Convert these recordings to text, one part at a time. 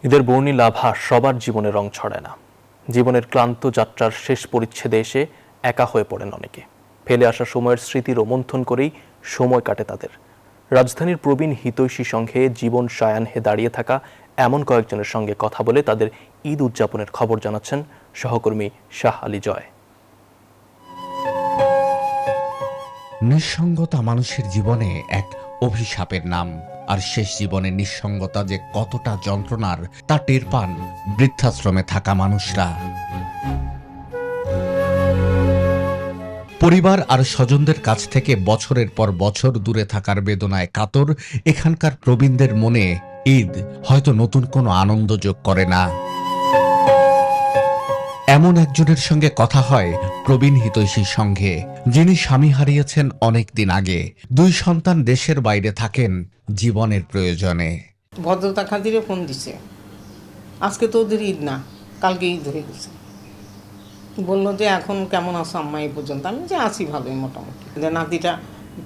ঈদের বর্ণিল আভাস সবার জীবনে রং ছড়ায় না। জীবনের ক্লান্ত যাত্রার শেষ পরিচ্ছেদে এসে একা হয়ে পড়েন অনেকে। ফেলে আসা সময়ের স্মৃতি রোমন্থন করেই সময় কাটে তাদের। রাজধানীর প্রবীণ হিতৈষী সংঘে জীবন সায়াহ্নে দাঁড়িয়ে থাকা এমন কয়েকজনের সঙ্গে কথা বলে তাদের ঈদ উদযাপনের খবর জানাচ্ছেন সহকর্মী শাহ আলী জয়। নিঃসঙ্গতা মানুষের জীবনে এক অভিশাপের নাম। আর শেষ জীবনের নিঃসঙ্গতা যে কতটা যন্ত্রণার তা টের পান বৃদ্ধাশ্রমে থাকা মানুষরা। পরিবার আর স্বজনদের কাছ থেকে বছরের পর বছর দূরে থাকার বেদনায় কাতর এখানকার প্রবীণদের মনে ঈদ হয়তো নতুন কোনো আনন্দ যোগ করে না। এমন একজনের সঙ্গে কথা হয় প্রবীণ হিতৈষী সংঘে, যিনি স্বামী হারিয়েছেন অনেক দিন আগে। 2 সন্তান দেশের বাইরে থাকেন জীবনের প্রয়োজনে। ভদ্রতা খাতিরে ফোন দিছে, আজকে তো ওদের ঈদ না, কালকে ঈদ হয়ে গেছে। বললো যে এখন কেমন আছো আম্মা এই পর্যন্ত। আমি যে আছি ভালোই মোটামুটি। যে নাতিটা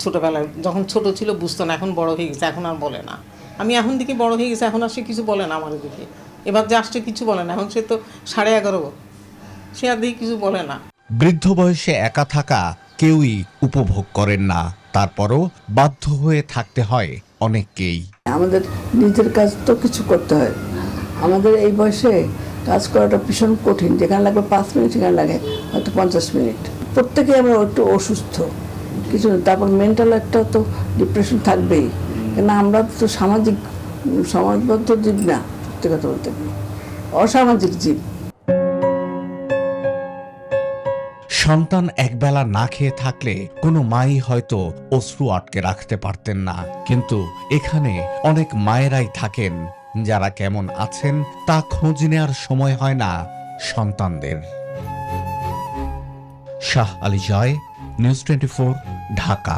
ছোটোবেলায় যখন ছোট ছিল বুঝতো না, এখন বড় হয়ে গেছে, এখন আর বলে না। আমি এখন দিকে বড় হয়ে গেছে, এখন আর সে কিছু বলে না আমার দিকে। এবার যে আসছে কিছু বলে না, এখন সে তো 11:30, সে আর দিকে কিছু বলে না। বৃদ্ধ বয়সে একা থাকা কেউই উপভোগ করেন না, তারপরও বাধ্য হয়ে থাকতে হয় অনেককেই। আমাদের নিজের কাজ তো কিছু করতে হয়। আমাদের এই বয়সে কাজ করাটা ভীষণ কঠিন। যেখানে লাগবে 5 মিনিট সেখানে লাগে হয়তো 50 মিনিট। প্রত্যেকেই আমরা একটু অসুস্থ কিছু, তারপর মেন্টাল একটা তো ডিপ্রেশন থাকবেই। কেন আমরা তো সমাজবদ্ধ জীব না, সত্যি কথা বলতে অসামাজিক জীব। সন্তান একবেলা না খেয়ে থাকলে কোনো মাই হয়তো অশ্রু আটকে রাখতে পারতেন না, কিন্তু এখানে অনেক মায়েরাই থাকেন যারা কেমন আছেন তা খোঁজ নেওয়ার সময় হয় না সন্তানদের। শাহ আলী জয়, নিউজ 24, ঢাকা।